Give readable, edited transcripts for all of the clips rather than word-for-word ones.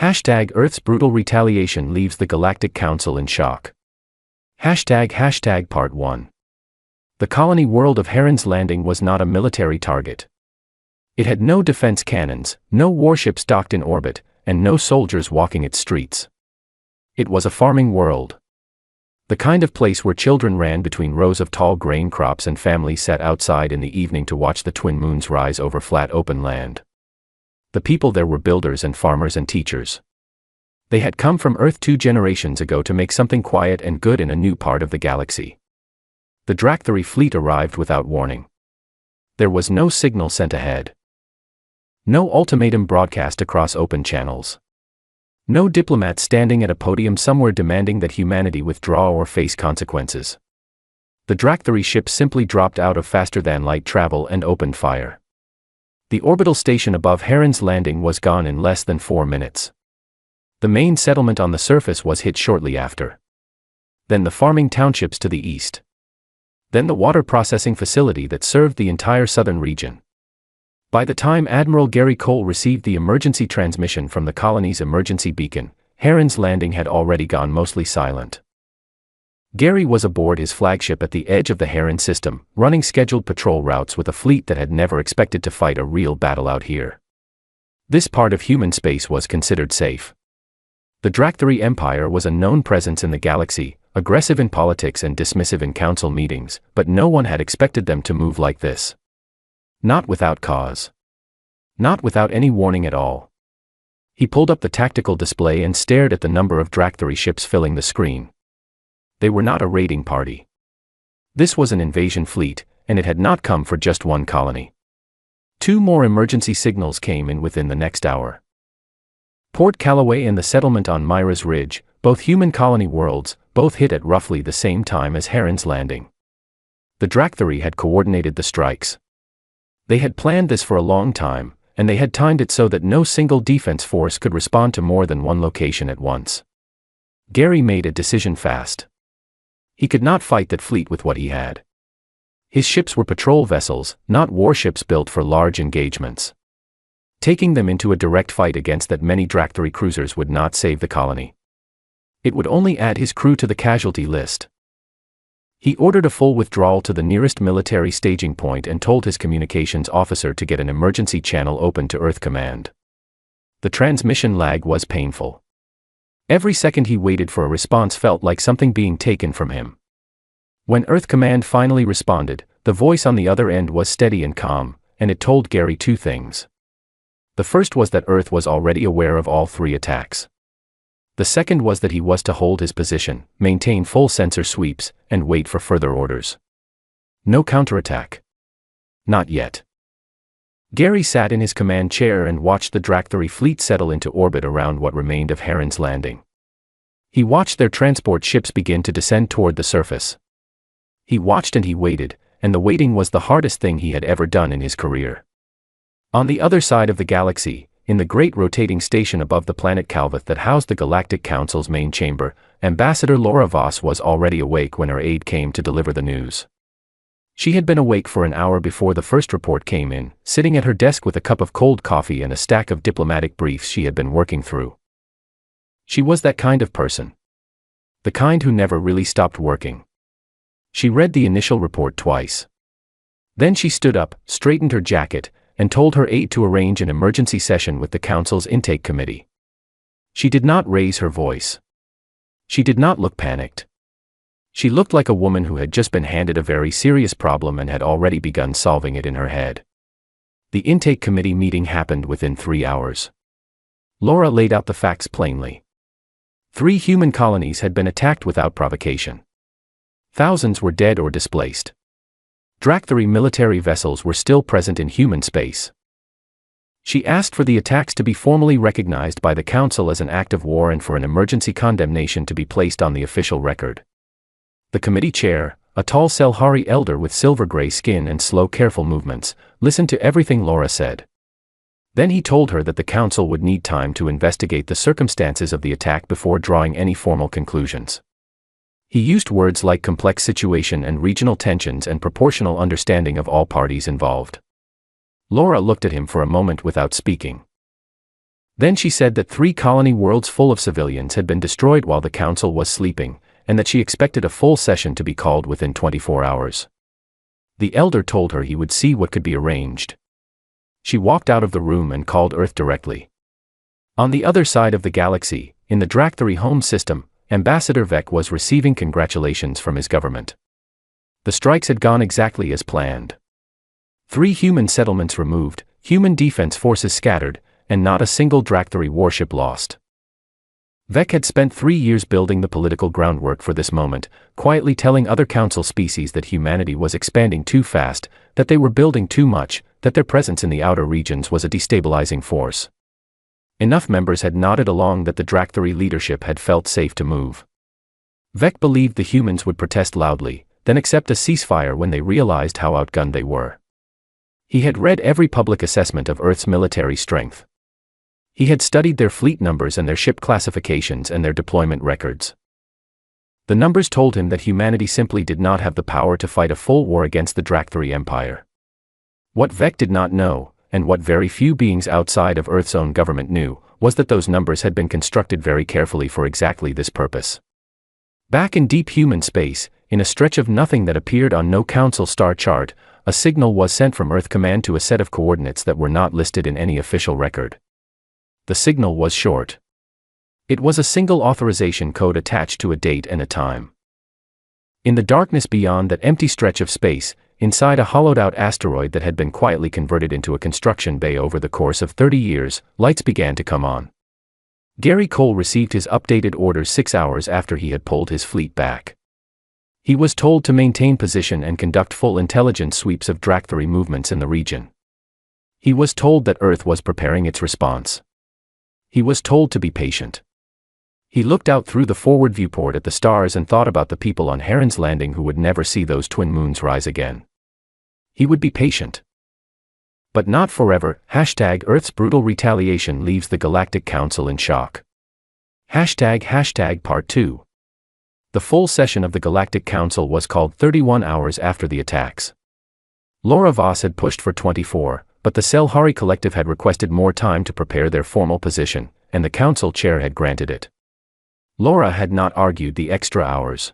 Earth's brutal retaliation leaves the Galactic Council in shock. Part 1. The colony world of Heron's Landing was not a military target. It had no defense cannons, no warships docked in orbit, and no soldiers walking its streets. It was a farming world. The kind of place where children ran between rows of tall grain crops and families sat outside in the evening to watch the twin moons rise over flat open land. The people there were builders and farmers and teachers. They had come from Earth 2 generations ago to make something quiet and good in a new part of the galaxy. The Dractari fleet arrived without warning. There was no signal sent ahead. No ultimatum broadcast across open channels. No diplomat standing at a podium somewhere demanding that humanity withdraw or face consequences. The Dractari ship simply dropped out of faster-than-light travel and opened fire. The orbital station above Heron's Landing was gone in less than 4 minutes. The main settlement on the surface was hit shortly after. Then the farming townships to the east. Then the water processing facility that served the entire southern region. By the time Admiral Gary Cole received the emergency transmission from the colony's emergency beacon, Heron's Landing had already gone mostly silent. Gary was aboard his flagship at the edge of the Heron system, running scheduled patrol routes with a fleet that had never expected to fight a real battle out here. This part of human space was considered safe. The Dractari Empire was a known presence in the galaxy, aggressive in politics and dismissive in council meetings, but no one had expected them to move like this. Not without cause. Not without any warning at all. He pulled up the tactical display and stared at the number of Dractari ships filling the screen. They were not a raiding party. This was an invasion fleet, and it had not come for just one colony. 2 more emergency signals came in within the next hour. Port Callaway and the settlement on Myra's Ridge, both human colony worlds, both hit at roughly the same time as Heron's Landing. The Dractari had coordinated the strikes. They had planned this for a long time, and they had timed it so that no single defense force could respond to more than one location at once. Gary made a decision fast. He could not fight that fleet with what he had. His ships were patrol vessels, not warships built for large engagements. Taking them into a direct fight against that many Dractari cruisers would not save the colony. It would only add his crew to the casualty list. He ordered a full withdrawal to the nearest military staging point and told his communications officer to get an emergency channel open to Earth Command. The transmission lag was painful. Every second he waited for a response felt like something being taken from him. When Earth Command finally responded, the voice on the other end was steady and calm, and it told Gary 2 things. The first was that Earth was already aware of all 3 attacks. The second was that he was to hold his position, maintain full sensor sweeps, and wait for further orders. No counterattack. Not yet. Gary sat in his command chair and watched the Dractari fleet settle into orbit around what remained of Heron's Landing. He watched their transport ships begin to descend toward the surface. He watched and he waited, and the waiting was the hardest thing he had ever done in his career. On the other side of the galaxy, in the great rotating station above the planet Calveth that housed the Galactic Council's main chamber, Ambassador Laura Voss was already awake when her aide came to deliver the news. She had been awake for an hour before the first report came in, sitting at her desk with a cup of cold coffee and a stack of diplomatic briefs she had been working through. She was that kind of person. The kind who never really stopped working. She read the initial report twice. Then she stood up, straightened her jacket, and told her aide to arrange an emergency session with the Council's intake committee. She did not raise her voice. She did not look panicked. She looked like a woman who had just been handed a very serious problem and had already begun solving it in her head. The intake committee meeting happened within 3 hours. Laura laid out the facts plainly. 3 human colonies had been attacked without provocation. Thousands were dead or displaced. Dractari military vessels were still present in human space. She asked for the attacks to be formally recognized by the Council as an act of war and for an emergency condemnation to be placed on the official record. The committee chair, a tall Selhari elder with silver-gray skin and slow careful movements, listened to everything Laura said. Then he told her that the Council would need time to investigate the circumstances of the attack before drawing any formal conclusions. He used words like complex situation and regional tensions and proportional understanding of all parties involved. Laura looked at him for a moment without speaking. Then she said that 3 colony worlds full of civilians had been destroyed while the council was sleeping, and that she expected a full session to be called within 24 hours. The elder told her he would see what could be arranged. She walked out of the room and called Earth directly. On the other side of the galaxy, in the Dractary home system, Ambassador Vec was receiving congratulations from his government. The strikes had gone exactly as planned. 3 human settlements removed, human defense forces scattered, and not a single Dractary warship lost. Vec had spent 3 years building the political groundwork for this moment, quietly telling other council species that humanity was expanding too fast, that they were building too much, that their presence in the outer regions was a destabilizing force. Enough members had nodded along that the Dractary leadership had felt safe to move. Vec believed the humans would protest loudly, then accept a ceasefire when they realized how outgunned they were. He had read every public assessment of Earth's military strength. He had studied their fleet numbers and their ship classifications and their deployment records. The numbers told him that humanity simply did not have the power to fight a full war against the Dractary Empire. What Vec did not know, and what very few beings outside of Earth's own government knew, was that those numbers had been constructed very carefully for exactly this purpose. Back in deep human space, in a stretch of nothing that appeared on no council star chart, a signal was sent from Earth Command to a set of coordinates that were not listed in any official record. The signal was short. It was a single authorization code attached to a date and a time. In the darkness beyond that empty stretch of space, inside a hollowed-out asteroid that had been quietly converted into a construction bay over the course of 30 years, lights began to come on. Gary Cole received his updated orders 6 hours after he had pulled his fleet back. He was told to maintain position and conduct full intelligence sweeps of Dractary movements in the region. He was told that Earth was preparing its response. He was told to be patient. He looked out through the forward viewport at the stars and thought about the people on Heron's Landing who would never see those twin moons rise again. He would be patient. But not forever. #Earth's brutal retaliation leaves the Galactic Council in shock. Part 2. The full session of the Galactic Council was called 31 hours after the attacks. Laura Voss had pushed for 24, but the Selhari Collective had requested more time to prepare their formal position, and the council chair had granted it. Laura had not argued the extra hours.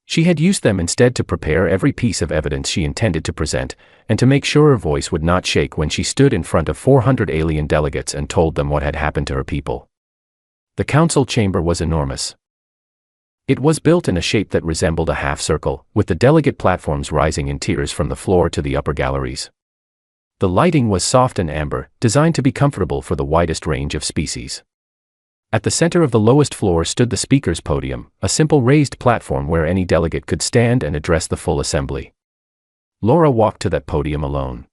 She had used them instead to prepare every piece of evidence she intended to present, and to make sure her voice would not shake when she stood in front of 400 alien delegates and told them what had happened to her people. The council chamber was enormous. It was built in a shape that resembled a half-circle, with the delegate platforms rising in tiers from the floor to the upper galleries. The lighting was soft and amber, designed to be comfortable for the widest range of species. At the center of the lowest floor stood the speaker's podium, a simple raised platform where any delegate could stand and address the full assembly. Laura walked to that podium alone.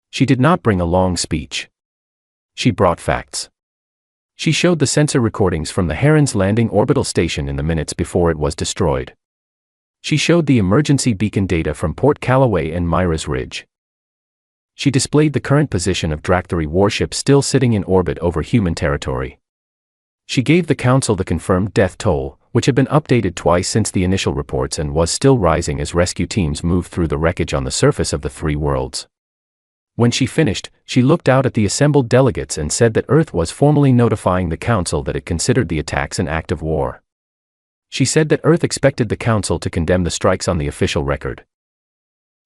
She did not bring a long speech. She brought facts. She showed the sensor recordings from the Heron's Landing orbital station in the minutes before it was destroyed. She showed the emergency beacon data from Port Callaway and Myra's Ridge. She displayed the current position of Dractary warships still sitting in orbit over human territory. She gave the council the confirmed death toll, which had been updated twice since the initial reports and was still rising as rescue teams moved through the wreckage on the surface of the 3 worlds. When she finished, she looked out at the assembled delegates and said that Earth was formally notifying the council that it considered the attacks an act of war. She said that Earth expected the council to condemn the strikes on the official record.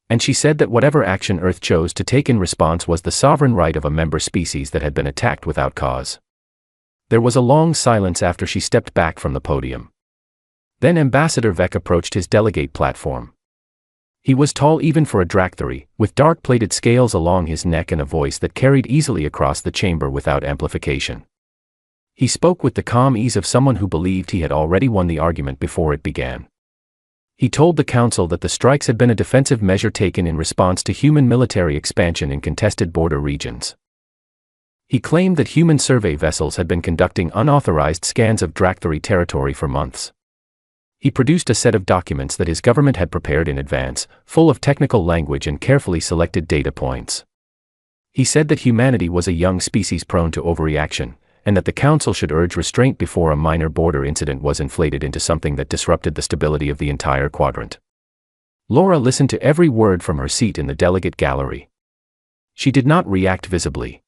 And she said that whatever action Earth chose to take in response was the sovereign right of a member species that had been attacked without cause. There was a long silence after she stepped back from the podium. Then Ambassador Vec approached his delegate platform. He was tall even for a Dractary, with dark plated scales along his neck and a voice that carried easily across the chamber without amplification. He spoke with the calm ease of someone who believed he had already won the argument before it began. He told the council that the strikes had been a defensive measure taken in response to human military expansion in contested border regions. He claimed that human survey vessels had been conducting unauthorized scans of Dractary territory for months. He produced a set of documents that his government had prepared in advance, full of technical language and carefully selected data points. He said that humanity was a young species prone to overreaction, and that the council should urge restraint before a minor border incident was inflated into something that disrupted the stability of the entire quadrant. Laura listened to every word from her seat in the delegate gallery. She did not react visibly.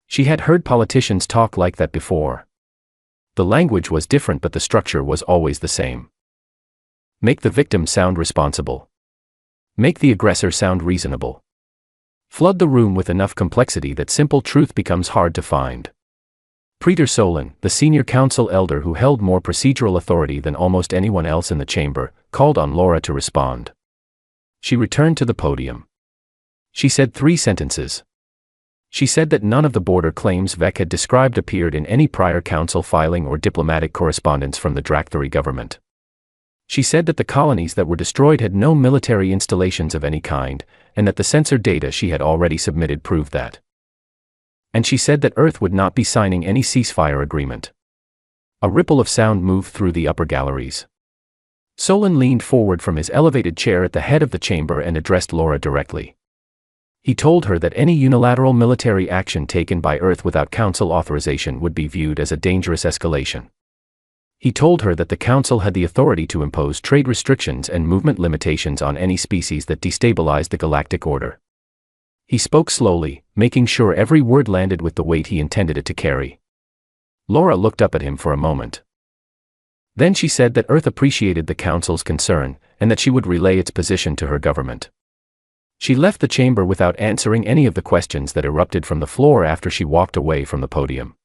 She had heard politicians talk like that before. The language was different, but the structure was always the same. Make the victim sound responsible. Make the aggressor sound reasonable. Flood the room with enough complexity that simple truth becomes hard to find. Preetor Solon, the senior council elder who held more procedural authority than almost anyone else in the chamber, called on Laura to respond. She returned to the podium. She said 3 sentences. She said that none of the border claims Vec had described appeared in any prior council filing or diplomatic correspondence from the Dractari government. She said that the colonies that were destroyed had no military installations of any kind, and that the sensor data she had already submitted proved that. And she said that Earth would not be signing any ceasefire agreement. A ripple of sound moved through the upper galleries. Solon leaned forward from his elevated chair at the head of the chamber and addressed Laura directly. He told her that any unilateral military action taken by Earth without Council authorization would be viewed as a dangerous escalation. He told her that the Council had the authority to impose trade restrictions and movement limitations on any species that destabilized the galactic order. He spoke slowly, making sure every word landed with the weight he intended it to carry. Laura looked up at him for a moment. Then she said that Earth appreciated the Council's concern, and that she would relay its position to her government. She left the chamber without answering any of the questions that erupted from the floor after she walked away from the podium.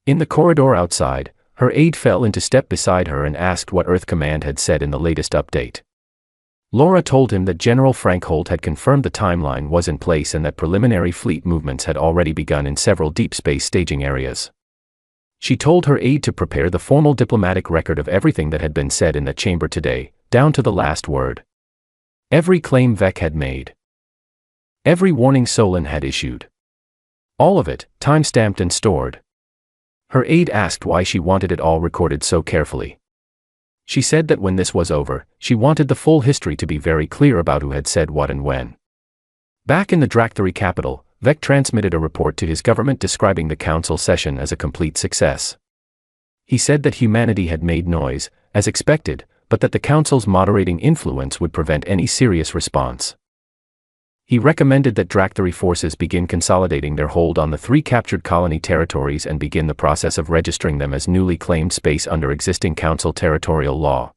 In the corridor outside, her aide fell into step beside her and asked what Earth Command had said in the latest update. Laura told him that General Frank Holt had confirmed the timeline was in place and that preliminary fleet movements had already begun in several deep space staging areas. She told her aide to prepare the formal diplomatic record of everything that had been said in the chamber today, down to the last word. Every claim Vec had made. Every warning Solon had issued. All of it, time-stamped and stored. Her aide asked why she wanted it all recorded so carefully. She said that when this was over, she wanted the full history to be very clear about who had said what and when. Back in the Dractari capital, Vec transmitted a report to his government describing the council session as a complete success. He said that humanity had made noise, as expected, but that the council's moderating influence would prevent any serious response. He recommended that Dractari forces begin consolidating their hold on the 3 captured colony territories and begin the process of registering them as newly claimed space under existing council territorial law.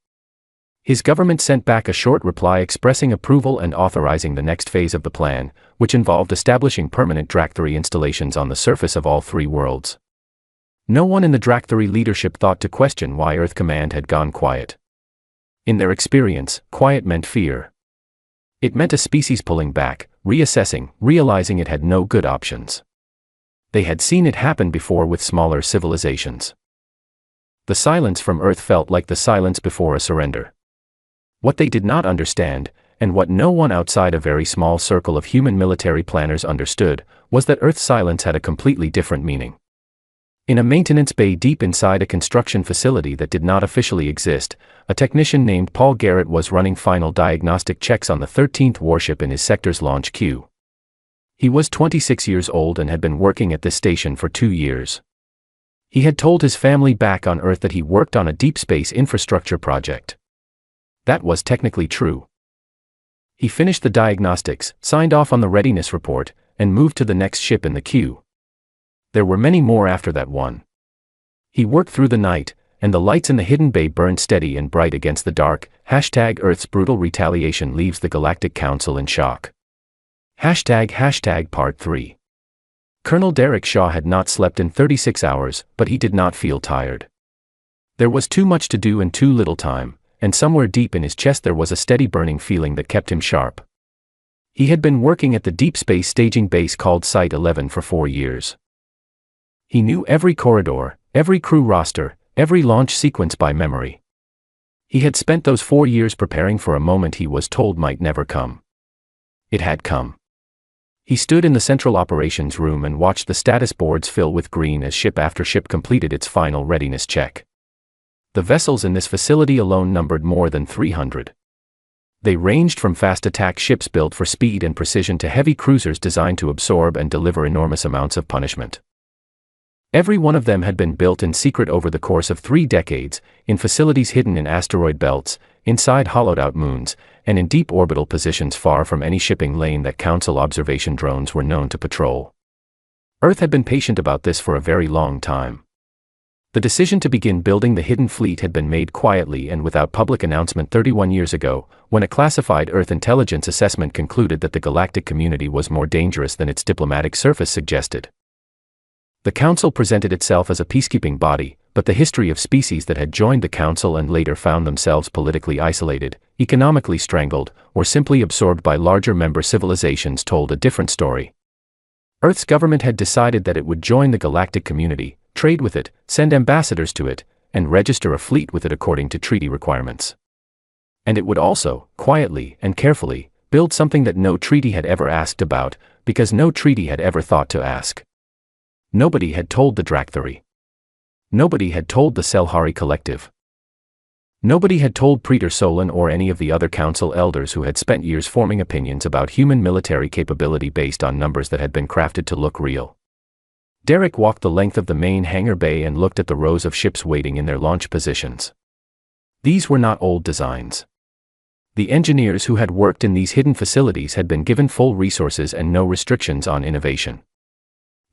His government sent back a short reply expressing approval and authorizing the next phase of the plan, which involved establishing permanent Dractari installations on the surface of all 3 worlds. No one in the Dractari leadership thought to question why Earth Command had gone quiet. In their experience, quiet meant fear. It meant a species pulling back, reassessing, realizing it had no good options. They had seen it happen before with smaller civilizations. The silence from Earth felt like the silence before a surrender. What they did not understand, and what no one outside a very small circle of human military planners understood, was that Earth's silence had a completely different meaning. In a maintenance bay deep inside a construction facility that did not officially exist, a technician named Paul Garrett was running final diagnostic checks on the 13th warship in his sector's launch queue. He was 26 years old and had been working at this station for 2 years. He had told his family back on Earth that he worked on a deep space infrastructure project. That was technically true. He finished the diagnostics, signed off on the readiness report, and moved to the next ship in the queue. There were many more after that one. He worked through the night, and the lights in the hidden bay burned steady and bright against the dark. #Earth's brutal retaliation leaves the Galactic Council in shock. Part 3. Colonel Derek Shaw had not slept in 36 hours, but he did not feel tired. There was too much to do and too little time, and somewhere deep in his chest there was a steady burning feeling that kept him sharp. He had been working at the deep space staging base called Site 11 for 4 years. He knew every corridor, every crew roster, every launch sequence by memory. He had spent those 4 years preparing for a moment he was told might never come. It had come. He stood in the central operations room and watched the status boards fill with green as ship after ship completed its final readiness check. The vessels in this facility alone numbered more than 300. They ranged from fast attack ships built for speed and precision to heavy cruisers designed to absorb and deliver enormous amounts of punishment. Every one of them had been built in secret over the course of 3 decades, in facilities hidden in asteroid belts, inside hollowed-out moons, and in deep orbital positions far from any shipping lane that Council observation drones were known to patrol. Earth had been patient about this for a very long time. The decision to begin building the hidden fleet had been made quietly and without public announcement 31 years ago, when a classified Earth intelligence assessment concluded that the galactic community was more dangerous than its diplomatic surface suggested. The Council presented itself as a peacekeeping body, but the history of species that had joined the Council and later found themselves politically isolated, economically strangled, or simply absorbed by larger member civilizations told a different story. Earth's government had decided that it would join the galactic community, trade with it, send ambassadors to it, and register a fleet with it according to treaty requirements. And it would also, quietly and carefully, build something that no treaty had ever asked about, because no treaty had ever thought to ask. Nobody had told the Dracthari. Nobody had told the Selhari Collective. Nobody had told Praetor Solon or any of the other council elders who had spent years forming opinions about human military capability based on numbers that had been crafted to look real. Derek walked the length of the main hangar bay and looked at the rows of ships waiting in their launch positions. These were not old designs. The engineers who had worked in these hidden facilities had been given full resources and no restrictions on innovation.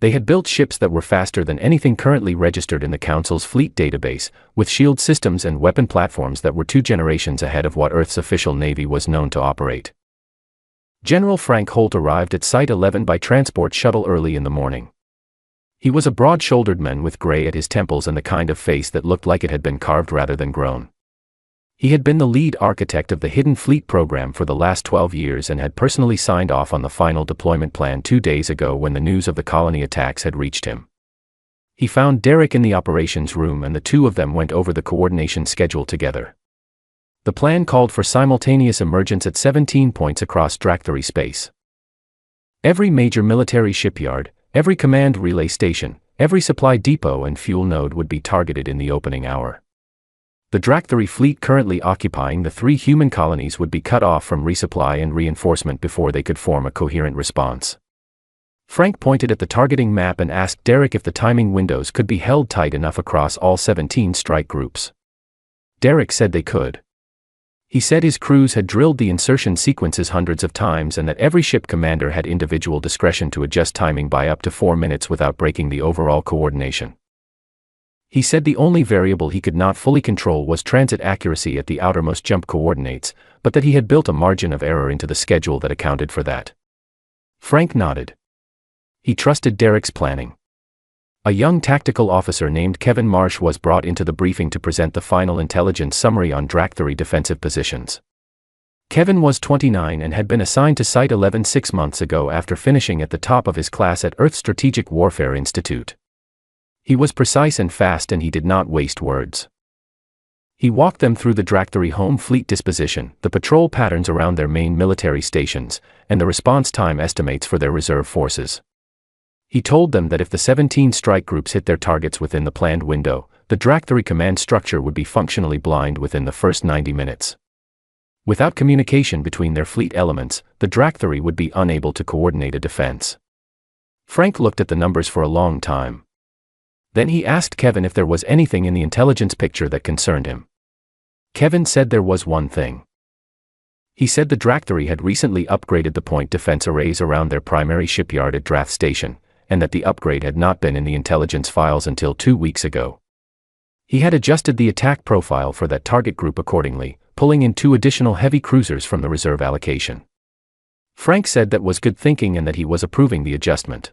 They had built ships that were faster than anything currently registered in the Council's fleet database, with shield systems and weapon platforms that were 2 generations ahead of what Earth's official navy was known to operate. General Frank Holt arrived at Site 11 by transport shuttle early in the morning. He was a broad-shouldered man with gray at his temples and the kind of face that looked like it had been carved rather than grown. He had been the lead architect of the Hidden Fleet program for the last 12 years and had personally signed off on the final deployment plan 2 days ago when the news of the colony attacks had reached him. He found Derek in the operations room and the two of them went over the coordination schedule together. The plan called for simultaneous emergence at 17 points across Dracthari space. Every major military shipyard, every command relay station, every supply depot and fuel node would be targeted in the opening hour. The Dracthari fleet currently occupying the 3 human colonies would be cut off from resupply and reinforcement before they could form a coherent response. Frank pointed at the targeting map and asked Derek if the timing windows could be held tight enough across all 17 strike groups. Derek said they could. He said his crews had drilled the insertion sequences hundreds of times and that every ship commander had individual discretion to adjust timing by up to 4 minutes without breaking the overall coordination. He said the only variable he could not fully control was transit accuracy at the outermost jump coordinates, but that he had built a margin of error into the schedule that accounted for that. Frank nodded. He trusted Derek's planning. A young tactical officer named Kevin Marsh was brought into the briefing to present the final intelligence summary on Dracthari defensive positions. Kevin was 29 and had been assigned to Site 11 6 months ago after finishing at the top of his class at Earth Strategic Warfare Institute. He was precise and fast and he did not waste words. He walked them through the Dracthari home fleet disposition, the patrol patterns around their main military stations, and the response time estimates for their reserve forces. He told them that if the 17 strike groups hit their targets within the planned window, the Dracthari command structure would be functionally blind within the first 90 minutes. Without communication between their fleet elements, the Dracthari would be unable to coordinate a defense. Frank looked at the numbers for a long time. Then he asked Kevin if there was anything in the intelligence picture that concerned him. Kevin said there was one thing. He said the Dracthari had recently upgraded the point defense arrays around their primary shipyard at Drath Station, and that the upgrade had not been in the intelligence files until 2 weeks ago. He had adjusted the attack profile for that target group accordingly, pulling in 2 additional heavy cruisers from the reserve allocation. Frank said that was good thinking and that he was approving the adjustment.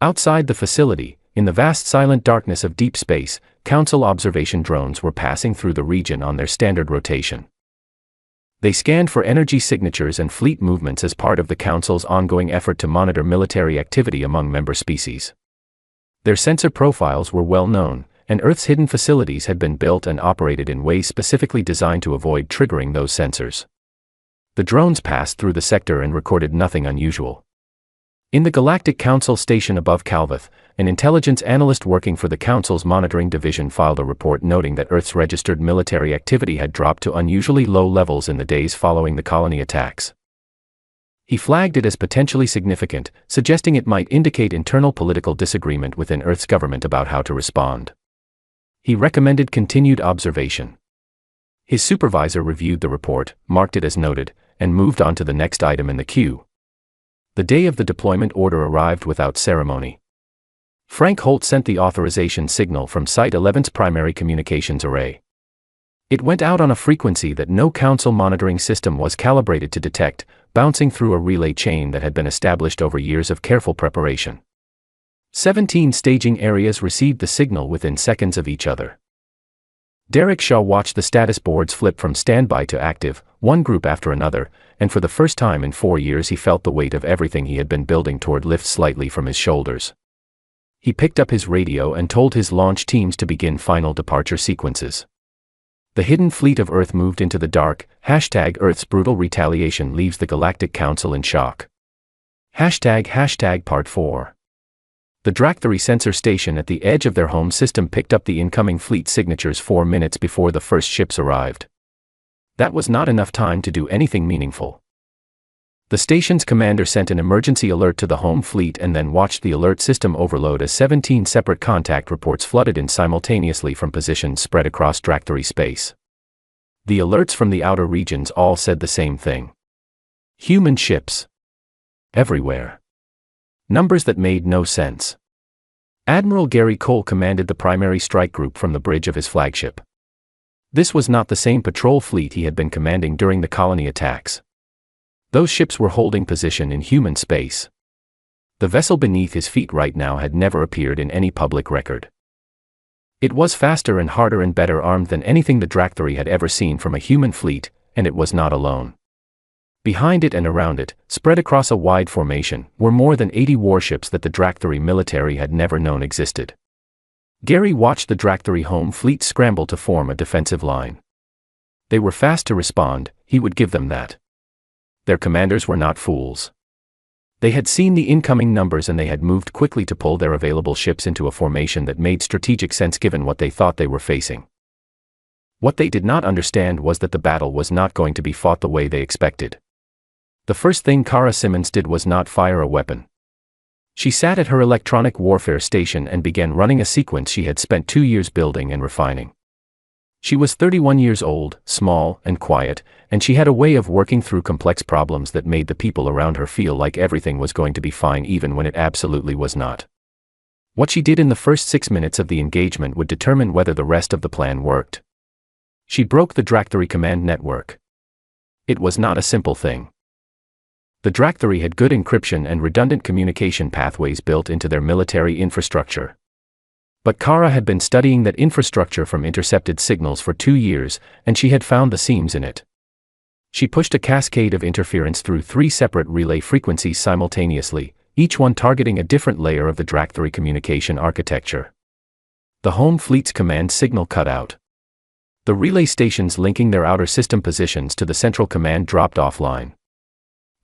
Outside the facility, in the vast silent darkness of deep space, Council observation drones were passing through the region on their standard rotation. They scanned for energy signatures and fleet movements as part of the Council's ongoing effort to monitor military activity among member species. Their sensor profiles were well known, and Earth's hidden facilities had been built and operated in ways specifically designed to avoid triggering those sensors. The drones passed through the sector and recorded nothing unusual. In the Galactic Council station above Calveth, an intelligence analyst working for the Council's monitoring division filed a report noting that Earth's registered military activity had dropped to unusually low levels in the days following the colony attacks. He flagged it as potentially significant, suggesting it might indicate internal political disagreement within Earth's government about how to respond. He recommended continued observation. His supervisor reviewed the report, marked it as noted, and moved on to the next item in the queue. The day of the deployment order arrived without ceremony. Frank Holt sent the authorization signal from Site 11's primary communications array. It went out on a frequency that no Council monitoring system was calibrated to detect, bouncing through a relay chain that had been established over years of careful preparation. 17 staging areas received the signal within seconds of each other. Derek Shaw watched the status boards flip from standby to active, one group after another, and for the first time in 4 years he felt the weight of everything he had been building toward lift slightly from his shoulders. He picked up his radio and told his launch teams to begin final departure sequences. The hidden fleet of Earth moved into the dark. #Earth's brutal retaliation leaves the Galactic Council in shock. Part 4. The Dractary sensor station at the edge of their home system picked up the incoming fleet signatures 4 minutes before the first ships arrived. That was not enough time to do anything meaningful. The station's commander sent an emergency alert to the home fleet and then watched the alert system overload as 17 separate contact reports flooded in simultaneously from positions spread across Dractary space. The alerts from the outer regions all said the same thing. Human ships. Everywhere. Numbers that made no sense. Admiral Gary Cole commanded the primary strike group from the bridge of his flagship. This was not the same patrol fleet he had been commanding during the colony attacks. Those ships were holding position in human space. The vessel beneath his feet right now had never appeared in any public record. It was faster and harder and better armed than anything the Dractary had ever seen from a human fleet, and it was not alone. Behind it and around it, spread across a wide formation, were more than 80 warships that the Dractary military had never known existed. Gary watched the Dractary home fleet scramble to form a defensive line. They were fast to respond, he would give them that. Their commanders were not fools. They had seen the incoming numbers and they had moved quickly to pull their available ships into a formation that made strategic sense given what they thought they were facing. What they did not understand was that the battle was not going to be fought the way they expected. The first thing Kara Simmons did was not fire a weapon. She sat at her electronic warfare station and began running a sequence she had spent 2 years building and refining. She was 31 years old, small, and quiet, and she had a way of working through complex problems that made the people around her feel like everything was going to be fine even when it absolutely was not. What she did in the first 6 minutes of the engagement would determine whether the rest of the plan worked. She broke the Dractary command network. It was not a simple thing. The Dractary had good encryption and redundant communication pathways built into their military infrastructure. But Kara had been studying that infrastructure from intercepted signals for 2 years, and she had found the seams in it. She pushed a cascade of interference through 3 separate relay frequencies simultaneously, each one targeting a different layer of the Dractary communication architecture. The home fleet's command signal cut out. The relay stations linking their outer system positions to the central command dropped offline.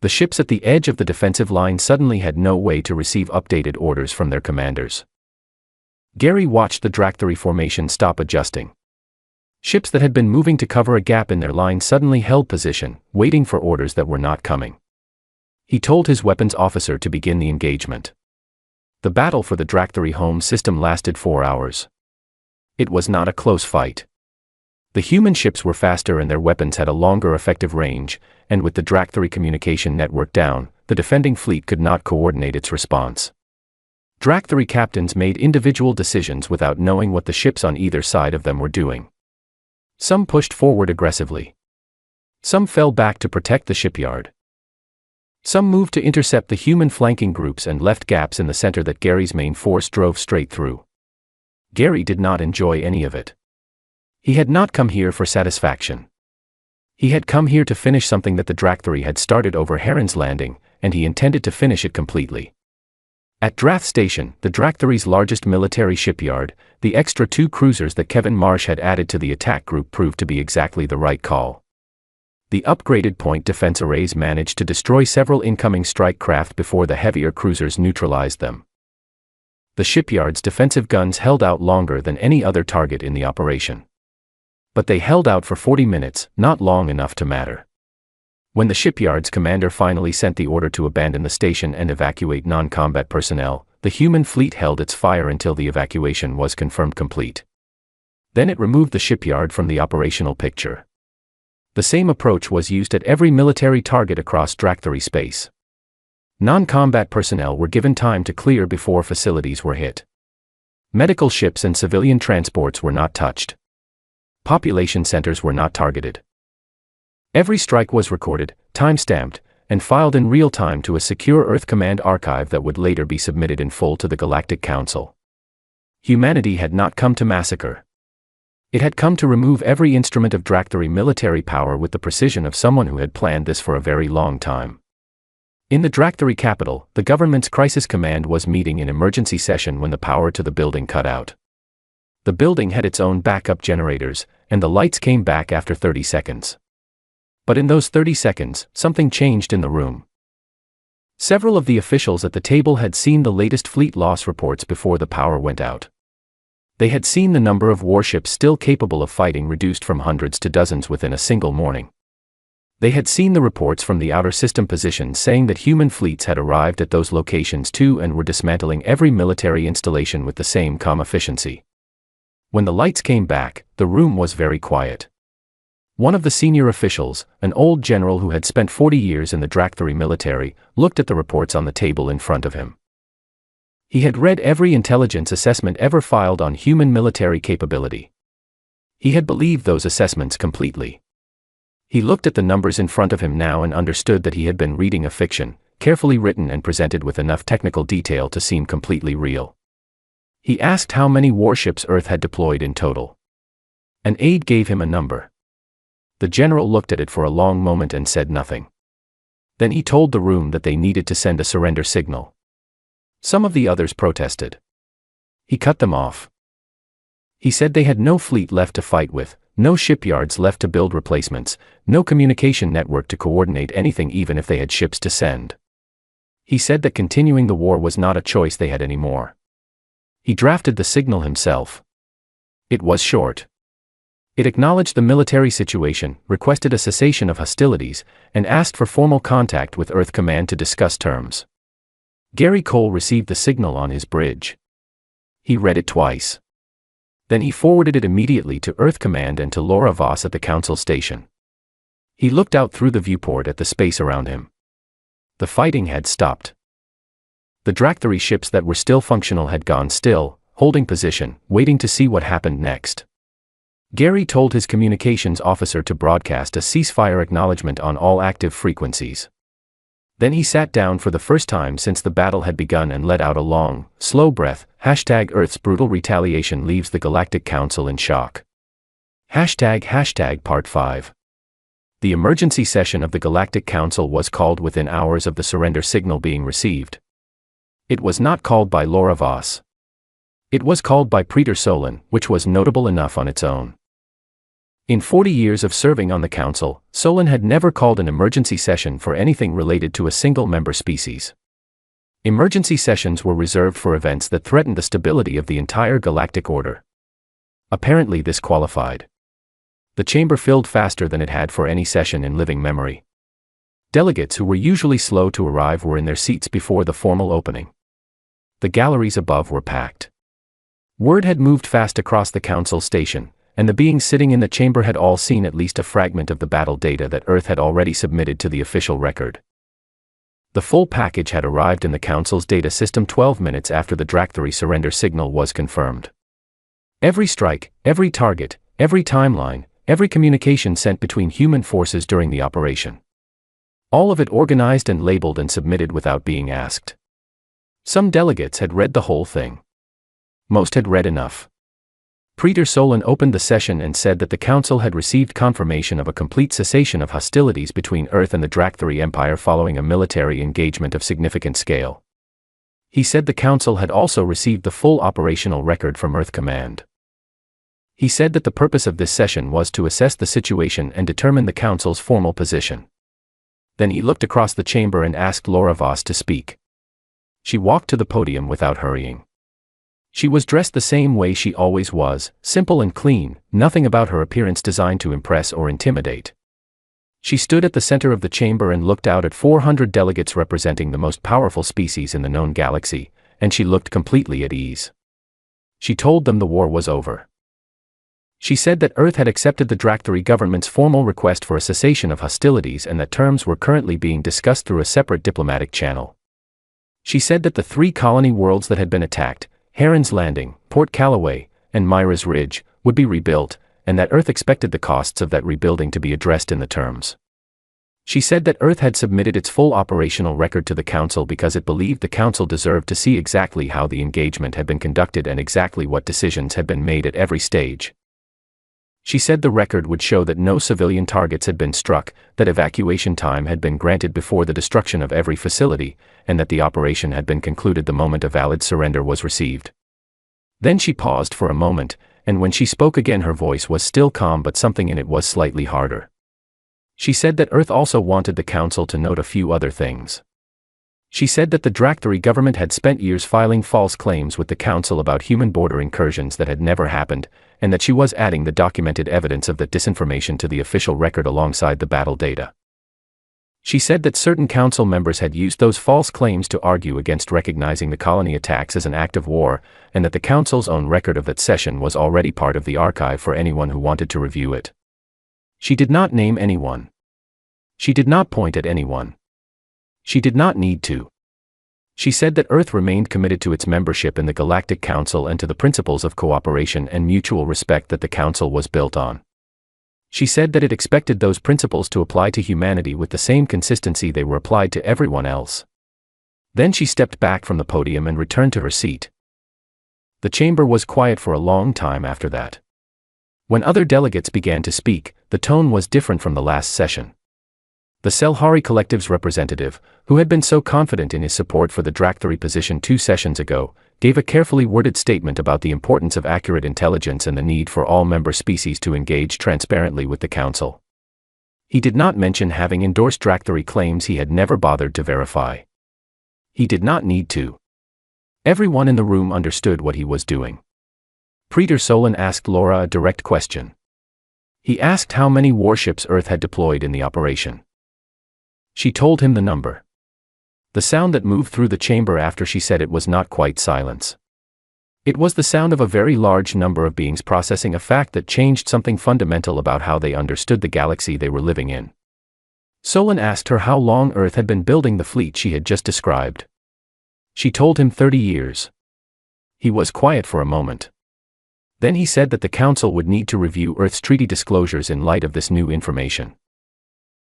The ships at the edge of the defensive line suddenly had no way to receive updated orders from their commanders. Gary watched the Dractary formation stop adjusting. Ships that had been moving to cover a gap in their line suddenly held position, waiting for orders that were not coming. He told his weapons officer to begin the engagement. The battle for the Dractary home system lasted 4 hours. It was not a close fight. The human ships were faster and their weapons had a longer effective range, and with the Dractary communication network down, the defending fleet could not coordinate its response. Dractary captains made individual decisions without knowing what the ships on either side of them were doing. Some pushed forward aggressively. Some fell back to protect the shipyard. Some moved to intercept the human flanking groups and left gaps in the center that Gary's main force drove straight through. Gary did not enjoy any of it. He had not come here for satisfaction. He had come here to finish something that the Dractary had started over Heron's Landing, and he intended to finish it completely. At Drath Station, the Dractary's largest military shipyard, the extra 2 cruisers that Kevin Marsh had added to the attack group proved to be exactly the right call. The upgraded point defense arrays managed to destroy several incoming strike craft before the heavier cruisers neutralized them. The shipyard's defensive guns held out longer than any other target in the operation. But they held out for 40 minutes, not long enough to matter. When the shipyard's commander finally sent the order to abandon the station and evacuate non-combat personnel, the human fleet held its fire until the evacuation was confirmed complete. Then it removed the shipyard from the operational picture. The same approach was used at every military target across Dractary space. Non-combat personnel were given time to clear before facilities were hit. Medical ships and civilian transports were not touched. Population centers were not targeted. Every strike was recorded, time-stamped, and filed in real time to a secure Earth Command archive that would later be submitted in full to the Galactic Council. Humanity had not come to massacre. It had come to remove every instrument of Dractari military power with the precision of someone who had planned this for a very long time. In the Dractari capital, the government's crisis command was meeting in emergency session when the power to the building cut out. The building had its own backup generators, and the lights came back after 30 seconds. But in those 30 seconds, something changed in the room. Several of the officials at the table had seen the latest fleet loss reports before the power went out. They had seen the number of warships still capable of fighting reduced from hundreds to dozens within a single morning. They had seen the reports from the outer system positions saying that human fleets had arrived at those locations too and were dismantling every military installation with the same calm efficiency. When the lights came back, the room was very quiet. One of the senior officials, an old general who had spent 40 years in the Dractari military, looked at the reports on the table in front of him. He had read every intelligence assessment ever filed on human military capability. He had believed those assessments completely. He looked at the numbers in front of him now and understood that he had been reading a fiction, carefully written and presented with enough technical detail to seem completely real. He asked how many warships Earth had deployed in total. An aide gave him a number. The general looked at it for a long moment and said nothing. Then he told the room that they needed to send a surrender signal. Some of the others protested. He cut them off. He said they had no fleet left to fight with, no shipyards left to build replacements, no communication network to coordinate anything even if they had ships to send. He said that continuing the war was not a choice they had anymore. He drafted the signal himself. It was short. It acknowledged the military situation, requested a cessation of hostilities, and asked for formal contact with Earth Command to discuss terms. Gary Cole received the signal on his bridge. He read it twice. Then he forwarded it immediately to Earth Command and to Laura Voss at the Council station. He looked out through the viewport at the space around him. The fighting had stopped. The Dractari ships that were still functional had gone still, holding position, waiting to see what happened next. Gary told his communications officer to broadcast a ceasefire acknowledgement on all active frequencies. Then he sat down for the first time since the battle had begun and let out a long, slow breath. #Earth's brutal retaliation leaves the Galactic Council in shock. Part 5. The emergency session of the Galactic Council was called within hours of the surrender signal being received. It was not called by Laura Voss. It was called by Peter Solon, which was notable enough on its own. In 40 years of serving on the Council, Solon had never called an emergency session for anything related to a single member species. Emergency sessions were reserved for events that threatened the stability of the entire galactic order. Apparently this qualified. The chamber filled faster than it had for any session in living memory. Delegates who were usually slow to arrive were in their seats before the formal opening. The galleries above were packed. Word had moved fast across the Council station, and the beings sitting in the chamber had all seen at least a fragment of the battle data that Earth had already submitted to the official record. The full package had arrived in the Council's data system 12 minutes after the Dractari surrender signal was confirmed. Every strike, every target, every timeline, every communication sent between human forces during the operation. All of it organized and labeled and submitted without being asked. Some delegates had read the whole thing. Most had read enough. Peter Solon opened the session and said that the Council had received confirmation of a complete cessation of hostilities between Earth and the Dractari Empire following a military engagement of significant scale. He said the Council had also received the full operational record from Earth Command. He said that the purpose of this session was to assess the situation and determine the Council's formal position. Then he looked across the chamber and asked Laura Voss to speak. She walked to the podium without hurrying. She was dressed the same way she always was, simple and clean, nothing about her appearance designed to impress or intimidate. She stood at the center of the chamber and looked out at 400 delegates representing the most powerful species in the known galaxy, and she looked completely at ease. She told them the war was over. She said that Earth had accepted the Dractari government's formal request for a cessation of hostilities and that terms were currently being discussed through a separate diplomatic channel. She said that the 3 colony worlds that had been attacked, Heron's Landing, Port Callaway, and Myra's Ridge would be rebuilt, and that Earth expected the costs of that rebuilding to be addressed in the terms. She said that Earth had submitted its full operational record to the Council because it believed the Council deserved to see exactly how the engagement had been conducted and exactly what decisions had been made at every stage. She said the record would show that no civilian targets had been struck, that evacuation time had been granted before the destruction of every facility, and that the operation had been concluded the moment a valid surrender was received. Then she paused for a moment, and when she spoke again her voice was still calm but something in it was slightly harder. She said that Earth also wanted the Council to note a few other things. She said that the Dractari government had spent years filing false claims with the Council about human border incursions that had never happened, and that she was adding the documented evidence of that disinformation to the official record alongside the battle data. She said that certain Council members had used those false claims to argue against recognizing the colony attacks as an act of war, and that the Council's own record of that session was already part of the archive for anyone who wanted to review it. She did not name anyone. She did not point at anyone. She did not need to. She said that Earth remained committed to its membership in the Galactic Council and to the principles of cooperation and mutual respect that the Council was built on. She said that it expected those principles to apply to humanity with the same consistency they were applied to everyone else. Then she stepped back from the podium and returned to her seat. The chamber was quiet for a long time after that. When other delegates began to speak, the tone was different from the last session. The Selhari Collective's representative, who had been so confident in his support for the Dractari position 2 sessions ago, gave a carefully worded statement about the importance of accurate intelligence and the need for all member species to engage transparently with the Council. He did not mention having endorsed Dractari claims he had never bothered to verify. He did not need to. Everyone in the room understood what he was doing. Praetor Solon asked Laura a direct question. He asked how many warships Earth had deployed in the operation. She told him the number. The sound that moved through the chamber after she said it was not quite silence. It was the sound of a very large number of beings processing a fact that changed something fundamental about how they understood the galaxy they were living in. Solon asked her how long Earth had been building the fleet she had just described. She told him 30 years. He was quiet for a moment. Then he said that the Council would need to review Earth's treaty disclosures in light of this new information.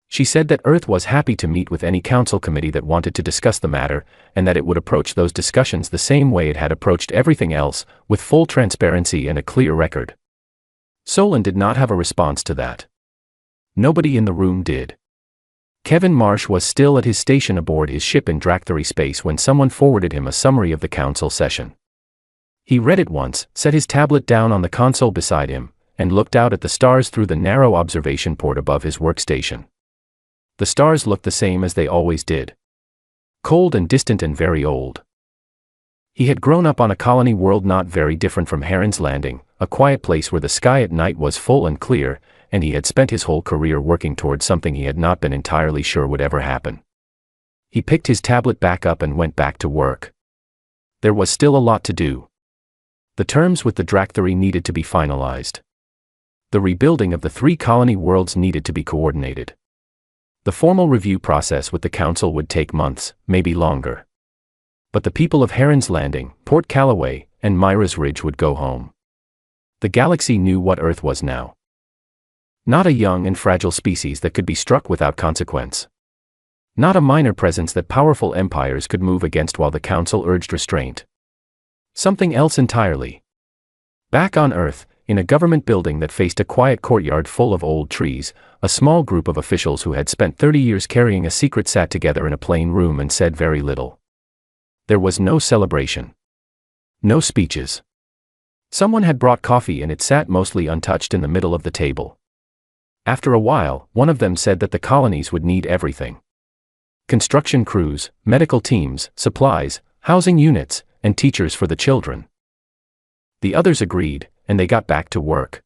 She said that Earth was happy to meet with any Council committee that wanted to discuss the matter, and that it would approach those discussions the same way it had approached everything else, with full transparency and a clear record. Solon did not have a response to that. Nobody in the room did. Kevin Marsh was still at his station aboard his ship in Dractari space when someone forwarded him a summary of the Council session. He read it once, set his tablet down on the console beside him, and looked out at the stars through the narrow observation port above his workstation. The stars looked the same as they always did. Cold and distant and very old. He had grown up on a colony world not very different from Heron's Landing, a quiet place where the sky at night was full and clear, and he had spent his whole career working towards something he had not been entirely sure would ever happen. He picked his tablet back up and went back to work. There was still a lot to do. The terms with the Dractari needed to be finalized. The rebuilding of the 3 colony worlds needed to be coordinated. The formal review process with the Council would take months, maybe longer. But the people of Heron's Landing, Port Callaway, and Myra's Ridge would go home. The galaxy knew what Earth was now. Not a young and fragile species that could be struck without consequence. Not a minor presence that powerful empires could move against while the Council urged restraint. Something else entirely. Back on Earth, in a government building that faced a quiet courtyard full of old trees, a small group of officials who had spent 30 years carrying a secret sat together in a plain room and said very little. There was no celebration. No speeches. Someone had brought coffee and it sat mostly untouched in the middle of the table. After a while, one of them said that the colonies would need everything. Construction crews, medical teams, supplies, housing units, and teachers for the children. The others agreed, and they got back to work.